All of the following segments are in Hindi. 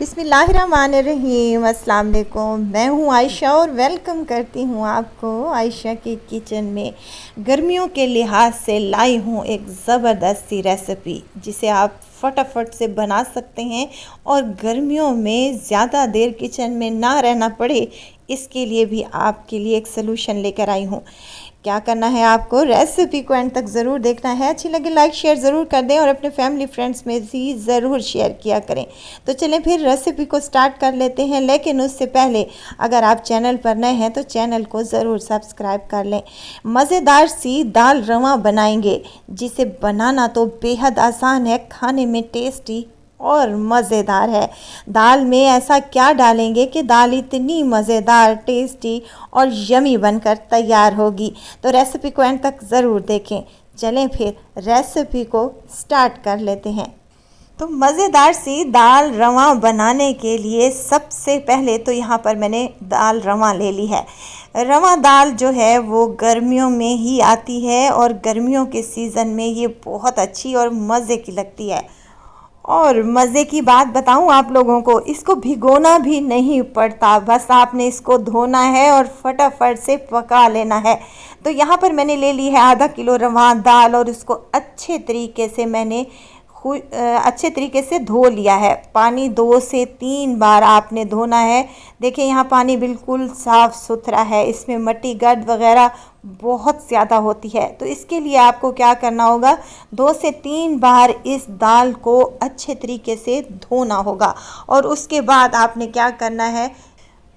बिस्मिल्लाहिर्रहमानिर्रहीम। अस्सलाम वालेकुम। मैं हूँ आयशा और वेलकम करती हूँ आपको आयशा की किचन में। गर्मियों के लिहाज से लाई हूँ एक ज़बरदस्त सी रेसिपी जिसे आप फटाफट से बना सकते हैं और गर्मियों में ज़्यादा देर किचन में ना रहना पड़े, इसके लिए भी आपके लिए एक सलूशन लेकर आई हूँ। क्या करना है, आपको रेसिपी को एंड तक ज़रूर देखना है। अच्छी लगे लाइक शेयर ज़रूर कर दें और अपने फैमिली फ्रेंड्स में भी ज़रूर शेयर किया करें। तो चलें फिर रेसिपी को स्टार्ट कर लेते हैं, लेकिन उससे पहले अगर आप चैनल पर नए हैं तो चैनल को ज़रूर सब्सक्राइब कर लें। मज़ेदार सी दाल रवा बनाएंगे जिसे बनाना तो बेहद आसान है, खाने में टेस्टी और मज़ेदार है। दाल में ऐसा क्या डालेंगे कि दाल इतनी मज़ेदार, टेस्टी और यमी बनकर तैयार होगी। तो रेसिपी को एंड तक ज़रूर देखें। चलें फिर रेसिपी को स्टार्ट कर लेते हैं। तो मज़ेदार सी दाल रवा बनाने के लिए सबसे पहले तो यहाँ पर मैंने दाल रवा ले ली है। रवा दाल जो है वो गर्मियों में ही आती है और गर्मियों के सीज़न में ये बहुत अच्छी और मज़े की लगती है। और मज़े की बात बताऊं आप लोगों को, इसको भिगोना भी नहीं पड़ता, बस आपने इसको धोना है और फटाफट से पका लेना है। तो यहाँ पर मैंने ले ली है आधा किलो रवा दाल और इसको अच्छे तरीके से धो लिया है। पानी 2 से 3 बार आपने धोना है। देखिए यहाँ पानी बिल्कुल साफ़ सुथरा है, इसमें मट्टी गर्द वगैरह बहुत ज़्यादा होती है। तो इसके लिए आपको क्या करना होगा, 2 से 3 बार इस दाल को अच्छे तरीके से धोना होगा। और उसके बाद आपने क्या करना है,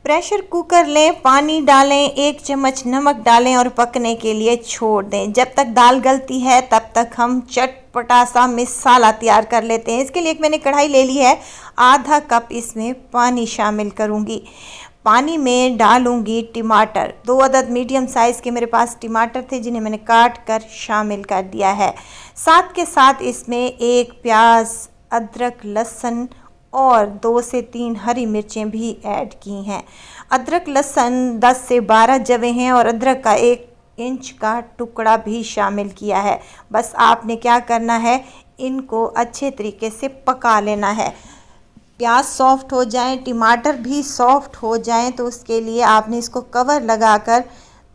प्रेशर कुकर लें, पानी डालें, 1 चम्मच नमक डालें और पकने के लिए छोड़ दें। जब तक दाल गलती है तब तक हम चटपटा सा मसाला तैयार कर लेते हैं। इसके लिए एक मैंने कढ़ाई ले ली है, आधा कप इसमें पानी शामिल करूंगी। पानी में डालूंगी टमाटर, 2 अदद मीडियम साइज़ के मेरे पास टमाटर थे जिन्हें मैंने काट कर शामिल कर दिया है। साथ के साथ इसमें 1 प्याज, अदरक, लहसुन और 2 से 3 हरी मिर्चें भी ऐड की हैं। अदरक लहसुन 10 से 12 जवे हैं और अदरक का 1 इंच का टुकड़ा भी शामिल किया है। बस आपने क्या करना है, इनको अच्छे तरीके से पका लेना है। प्याज सॉफ्ट हो जाएं, टमाटर भी सॉफ्ट हो जाएं, तो उसके लिए आपने इसको कवर लगाकर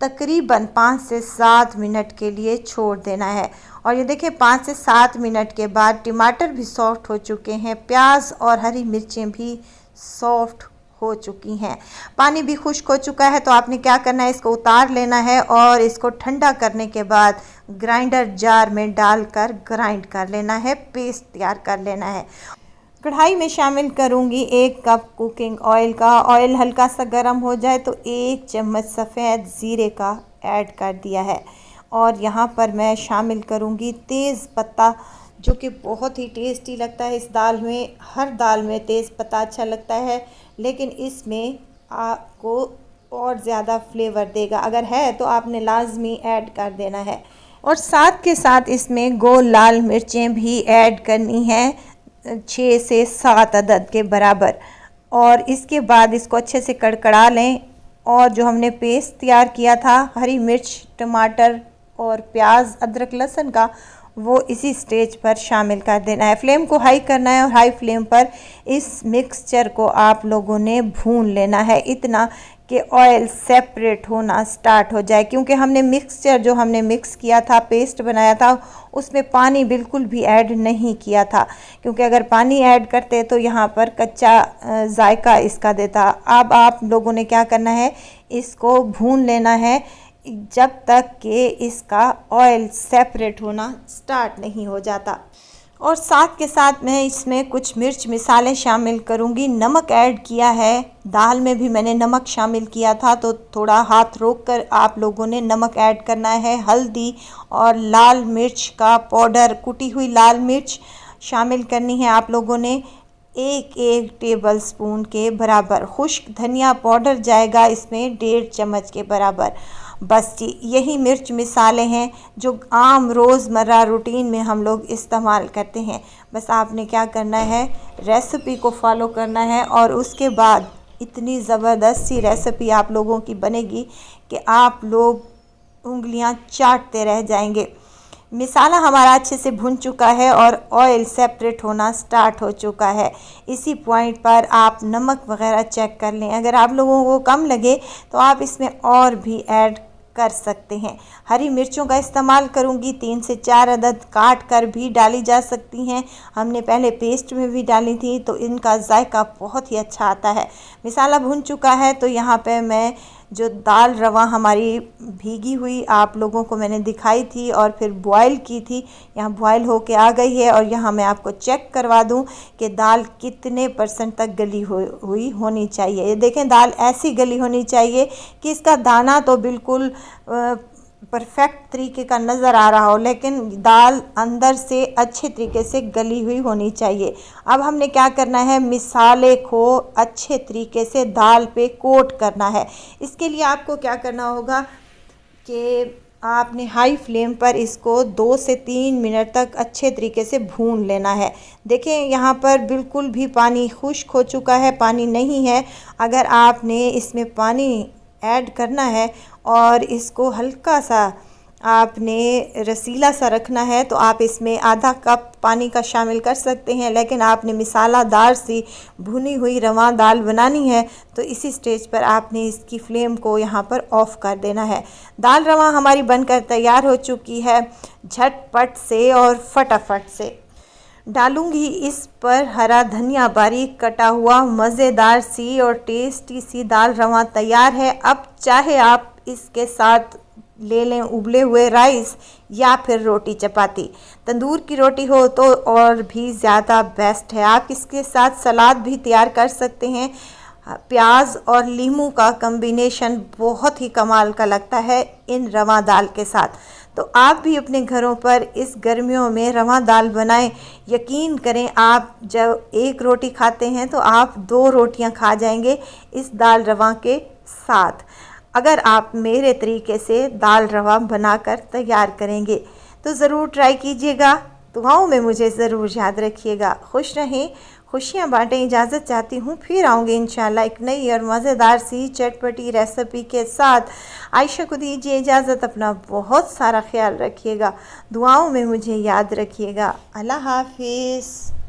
तकरीबन 5 से 7 मिनट के लिए छोड़ देना है। और ये देखिए 5 से 7 मिनट के बाद टमाटर भी सॉफ्ट हो चुके हैं, प्याज और हरी मिर्चें भी सॉफ्ट हो चुकी हैं, पानी भी खुश्क हो चुका है। तो आपने क्या करना है, इसको उतार लेना है और इसको ठंडा करने के बाद ग्राइंडर जार में डालकर ग्राइंड कर लेना है, पेस्ट तैयार कर लेना है। कढ़ाई में शामिल करूंगी 1 कप कुकिंग ऑयल का। ऑयल हल्का सा गर्म हो जाए तो 1 चम्मच सफ़ेद ज़ीरे का ऐड कर दिया है। और यहाँ पर मैं शामिल करूंगी तेज़ पत्ता, जो कि बहुत ही टेस्टी लगता है इस दाल में। हर दाल में तेज़ पत्ता अच्छा लगता है, लेकिन इसमें आपको और ज़्यादा फ्लेवर देगा। अगर है तो आपने लाजमी ऐड कर देना है। और साथ के साथ इसमें गोल लाल मिर्चें भी ऐड करनी हैं, 6 से 7 अदद के बराबर। और इसके बाद इसको अच्छे से कड़कड़ा लें और जो हमने पेस्ट तैयार किया था हरी मिर्च, टमाटर और प्याज, अदरक, लहसुन का, वो इसी स्टेज पर शामिल कर देना है। फ्लेम को हाई करना है और हाई फ्लेम पर इस मिक्सचर को आप लोगों ने भून लेना है, इतना कि ऑयल सेपरेट होना स्टार्ट हो जाए। क्योंकि हमने मिक्सचर जो हमने मिक्स किया था, पेस्ट बनाया था, उसमें पानी बिल्कुल भी ऐड नहीं किया था, क्योंकि अगर पानी ऐड करते तो यहाँ पर कच्चा जायका इसका देता। अब आप लोगों ने क्या करना है, इसको भून लेना है जब तक कि इसका ऑयल सेपरेट होना स्टार्ट नहीं हो जाता। और साथ के साथ मैं इसमें कुछ मिर्च मसाले शामिल करूंगी। नमक ऐड किया है, दाल में भी मैंने नमक शामिल किया था, तो थोड़ा हाथ रोक कर आप लोगों ने नमक ऐड करना है। हल्दी और लाल मिर्च का पाउडर, कुटी हुई लाल मिर्च शामिल करनी है आप लोगों ने, 1 टेबल स्पून के बराबर। खुश्क धनिया पाउडर जाएगा इसमें 1.5 चम्मच के बराबर। बस जी, यही मिर्च मसाले हैं जो आम रोज़मर्रा रूटीन में हम लोग इस्तेमाल करते हैं। बस आपने क्या करना है, रेसिपी को फॉलो करना है और उसके बाद इतनी ज़बरदस्त सी रेसिपी आप लोगों की बनेगी कि आप लोग उंगलियां चाटते रह जाएंगे। मसाला हमारा अच्छे से भुन चुका है और ऑयल सेपरेट होना स्टार्ट हो चुका है। इसी पॉइंट पर आप नमक वगैरह चेक कर लें। अगर आप लोगों को कम लगे तो आप इसमें और भी ऐड कर सकते हैं। हरी मिर्चों का इस्तेमाल करूंगी, 3 से 4 अदद काट कर भी डाली जा सकती हैं। हमने पहले पेस्ट में भी डाली थी तो इनका जायका बहुत ही अच्छा आता है। मसाला भुन चुका है तो यहाँ पे मैं जो दाल रवा हमारी भीगी हुई आप लोगों को मैंने दिखाई थी और फिर बॉयल की थी, यहाँ बॉयल होके आ गई है। और यहाँ मैं आपको चेक करवा दूँ कि दाल कितने % तक गली हुई होनी चाहिए। ये देखें, दाल ऐसी गली होनी चाहिए कि इसका दाना तो बिल्कुल परफेक्ट तरीके का नज़र आ रहा हो, लेकिन दाल अंदर से अच्छे तरीके से गली हुई होनी चाहिए। अब हमने क्या करना है, मसाले को अच्छे तरीके से दाल पे कोट करना है। इसके लिए आपको क्या करना होगा कि आपने हाई फ्लेम पर इसको 2 से 3 मिनट तक अच्छे तरीके से भून लेना है। देखें, यहाँ पर बिल्कुल भी पानी खुश्क हो चुका है, पानी नहीं है। अगर आपने इसमें पानी ऐड करना है और इसको हल्का सा आपने रसीला सा रखना है तो आप इसमें आधा कप पानी का शामिल कर सकते हैं। लेकिन आपने मसालादार सी भुनी हुई रवा दाल बनानी है तो इसी स्टेज पर आपने इसकी फ्लेम को यहाँ पर ऑफ़ कर देना है। दाल रवा हमारी बनकर तैयार हो चुकी है। झटपट से और फटाफट से डालूंगी इस पर हरा धनिया बारीक कटा हुआ। मज़ेदार सी और टेस्टी सी दाल रवा तैयार है। अब चाहे आप इसके साथ ले लें उबले हुए राइस या फिर रोटी चपाती। तंदूर की रोटी हो तो और भी ज़्यादा बेस्ट है। आप इसके साथ सलाद भी तैयार कर सकते हैं। प्याज और लीमू का कॉम्बिनेशन बहुत ही कमाल का लगता है इन रवा दाल के साथ। तो आप भी अपने घरों पर इस गर्मियों में रवा दाल बनाएं। यकीन करें, आप जब एक रोटी खाते हैं तो आप 2 रोटियां खा जाएंगे इस दाल रवा के साथ, अगर आप मेरे तरीके से दाल रवा बनाकर तैयार करेंगे तो ज़रूर ट्राई कीजिएगा। दुआओं में मुझे ज़रूर याद रखिएगा। खुश रहें, खुशियाँ बांटें। इजाज़त चाहती हूँ, फिर आऊँगी इंशाल्लाह एक नई और मज़ेदार सी चटपटी रेसिपी के साथ। आयशा को दीजिए इजाज़त। अपना बहुत सारा ख्याल रखिएगा। दुआओं में मुझे याद रखिएगा। अल्लाह हाफिज़।